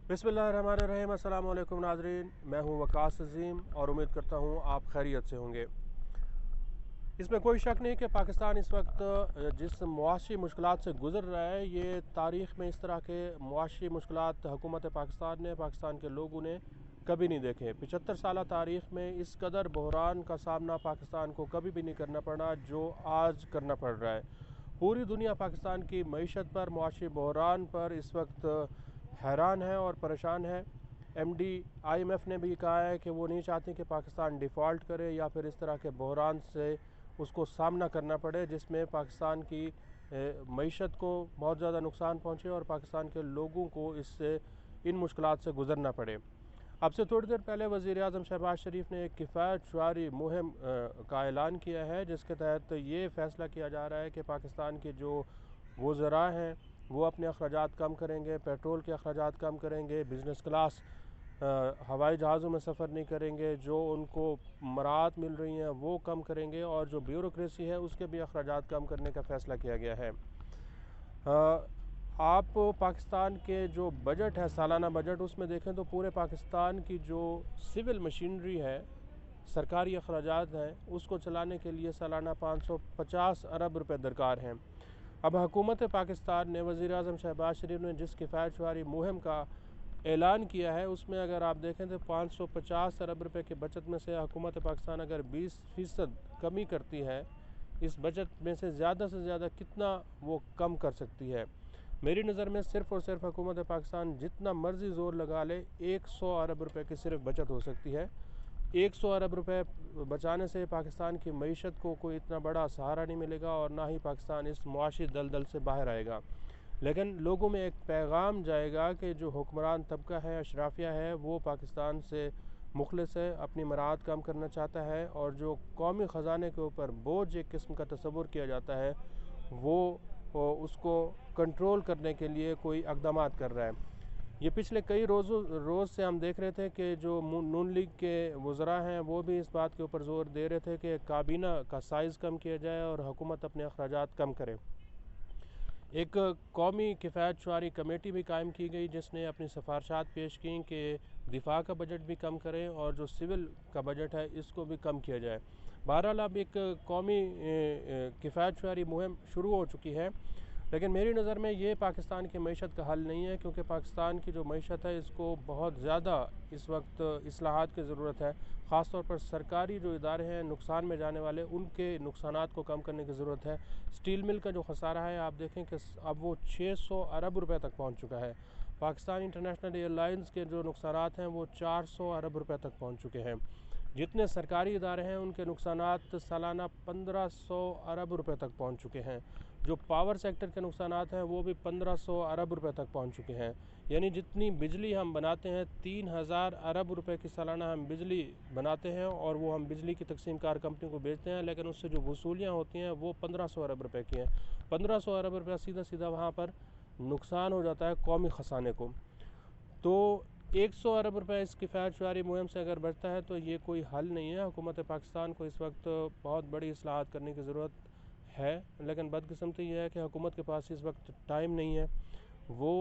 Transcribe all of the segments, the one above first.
बिस्मिल्लाहिर्रहमानिर्रहीम। अस्सलाम वालेकुम नाज़रीन, मैं हूं वकास अज़ीम और उम्मीद करता हूं आप खैरियत से होंगे। इसमें कोई शक नहीं कि पाकिस्तान इस वक्त जिस मुआशी मुश्किलात से गुज़र रहा है, ये तारीख़ में इस तरह के मुआशी मुश्किलात हुकूमत पाकिस्तान ने, पाकिस्तान के लोगों ने कभी नहीं देखे। 75 साल तारीख़ में इस कदर बहरान का सामना पाकिस्तान को कभी भी नहीं करना पड़ा जो आज करना पड़ रहा है। पूरी दुनिया पाकिस्तान की मईशत पर, मुआशी बहरान पर इस वक्त हैरान है और परेशान है। MD IMF ने भी कहा है कि वो नहीं चाहते कि पाकिस्तान डिफ़ॉल्ट करे या फिर इस तरह के बहरान से उसको सामना करना पड़े जिसमें पाकिस्तान की मईशत को बहुत ज़्यादा नुकसान पहुँचे और पाकिस्तान के लोगों को इससे इन मुश्किलात से गुज़रना पड़े। अब से थोड़ी देर पहले वज़ीर आज़म शहबाज शरीफ ने एक किफ़ायत शुमारी मुहिम का ऐलान किया है, जिसके तहत ये फ़ैसला किया जा रहा है कि पाकिस्तान के जो वज़रा हैं वो अपने अखराजात कम करेंगे, पेट्रोल के अखराजात कम करेंगे, बिज़नेस क्लास हवाई जहाज़ों में सफ़र नहीं करेंगे, जो उनको मराहत मिल रही हैं वो कम करेंगे और जो ब्यूरोक्रेसी है उसके भी अखराजात कम करने का फ़ैसला किया गया है। आप पाकिस्तान के जो बजट है, सालाना बजट, उसमें देखें तो पूरे पाकिस्तान की जो सिविल मशीनरी है, सरकारी अखराजात हैं, उसको चलाने के लिए सालाना 550 अरब रुपए दरकार हैं। अब हुकूमत पाकिस्तान ने, वज़ीर आज़म शहबाज शरीफ ने जिस किफ़ायत शुमारी मुहिम का ऐलान किया है, उसमें अगर आप देखें तो 550 अरब रुपए के बचत में से हुकूमत पाकिस्तान अगर 20% कमी करती है, इस बजट में से ज़्यादा कितना वो कम कर सकती है। मेरी नज़र में सिर्फ़ और सिर्फ हुकूमत पाकिस्तान जितना मर्ज़ी ज़ोर लगा ले, 100 अरब रुपए की सिर्फ बचत हो सकती है। 100 अरब रुपए बचाने से पाकिस्तान की मईशत को कोई इतना बड़ा सहारा नहीं मिलेगा और ना ही पाकिस्तान इस मुआशी दलदल से बाहर आएगा। लेकिन लोगों में एक पैगाम जाएगा कि जो हुक्मरान तबका है, अशराफिया है, वो पाकिस्तान से मुखलिस है, अपनी मराहत कम करना चाहता है और जो कौमी ख़जाने के ऊपर बोझ एक किस्म का तसव्वुर किया जाता है वो उसको कंट्रोल करने के लिए कोई इक़दामात कर रहा है। ये पिछले कई रोज़ से हम देख रहे थे कि जो नून लीग के वज़रा हैं वो भी इस बात के ऊपर ज़ोर दे रहे थे कि काबीना का साइज़ कम किया जाए और हुकूमत अपने अखराजात कम करे। एक कौमी किफ़ायत शुमारी कमेटी भी कायम की गई जिसने अपनी सिफारशात पेश की कि दिफा का बजट भी कम करें और जो सिविल का बजट है इसको भी कम किया जाए। बहरहाल अब एक कौमी किफ़ायत शुमारी मुहिम शुरू हो चुकी है, लेकिन मेरी नज़र में ये पाकिस्तान की मईशत का हल नहीं है, क्योंकि पाकिस्तान की जो मईशत है इसको बहुत ज़्यादा इस वक्त इस्लाहात की ज़रूरत है। ख़ास तौर पर सरकारी जो इदारे हैं नुकसान में जाने वाले, उनके नुकसानात को कम करने की ज़रूरत है। स्टील मिल का जो खसारा है, आप देखें कि अब वो 600 अरब रुपए तक पहुंच चुका है। पाकिस्तान इंटरनेशनल एयरलाइंस के जो नुकसानात हैं वो 400 अरब रुपए तक पहुंच चुके हैं। जितने सरकारी इदारे हैं उनके नुकसानात सालाना 1500 अरब रुपए तक पहुंच चुके हैं। जो पावर सेक्टर के नुकसानात हैं वो भी 1500 अरब रुपए तक पहुंच चुके हैं। यानी जितनी बिजली हम बनाते हैं, 3000 अरब रुपए की सालाना हम बिजली बनाते हैं और वो हम बिजली की तकसीम कार कंपनी को बेचते हैं, लेकिन उससे जो वसूलियाँ होती हैं वो 1500 अरब रुपए की हैं। 1500 अरब रुपया सीधा वहाँ पर नुकसान हो जाता है कौमी खजाने को। तो 100 अरब रुपए इस किफ़ायत शुमारी मुहिम से अगर बचता है तो ये कोई हल नहीं है। हुकूमत पाकिस्तान को इस वक्त बहुत बड़ी इस्लाहात करने की ज़रूरत है, लेकिन बदकिस्मती ये है कि हुकूमत के पास इस वक्त टाइम नहीं है। वो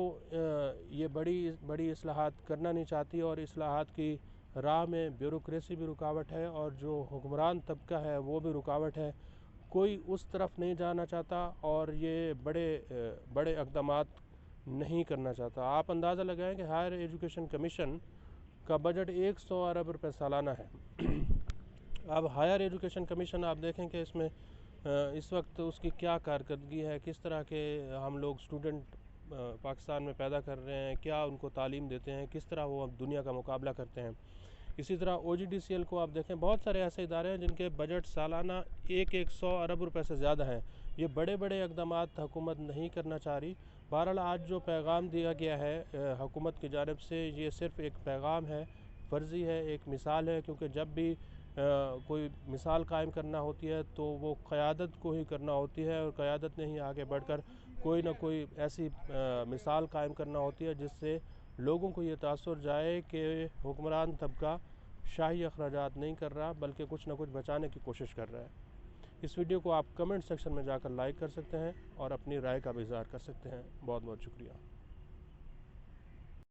ये बड़ी इस्लाहात करना नहीं चाहती और इस्लाहात की राह में ब्यूरोक्रेसी भी रुकावट है और जो हुक्मरान तबका है वो भी रुकावट है। कोई उस तरफ नहीं जाना चाहता और ये बड़े इक़दामात नहीं करना चाहता। आप अंदाज़ा लगाएं कि हायर एजुकेशन कमीशन का बजट 100 अरब रुपए सालाना है। अब हायर एजुकेशन कमीशन आप देखें कि इसमें इस वक्त उसकी क्या कारकर्दगी है, किस तरह के हम लोग स्टूडेंट पाकिस्तान में पैदा कर रहे हैं, क्या उनको तालीम देते हैं, किस तरह वो अब दुनिया का मुकाबला करते हैं। इसी तरह OGDCL को आप देखें, बहुत सारे ऐसे इदारे हैं जिनके बजट सालाना 100 अरब रुपए से ज़्यादा हैं। ये बड़े इक़दामात हुकूमत नहीं करना चाह रही। बहरहाल आज जो पैगाम दिया गया है हुकूमत की जानिब से, ये सिर्फ़ एक पैगाम है, फ़र्ज़ी है, एक मिसाल है, क्योंकि जब भी कोई मिसाल कायम करना होती है तो वो क़यादत को ही करना होती है और क़यादत ने ही आगे बढ़कर कोई ना कोई ऐसी मिसाल कायम करना होती है जिससे लोगों को ये तासुर जाए कि हुक्मरान तबका शाही अखराजात नहीं कर रहा बल्कि कुछ ना कुछ बचाने की कोशिश कर रहा है। इस वीडियो को आप कमेंट सेक्शन में जाकर लाइक कर सकते हैं और अपनी राय का भी इज़हार कर सकते हैं। बहुत बहुत शुक्रिया।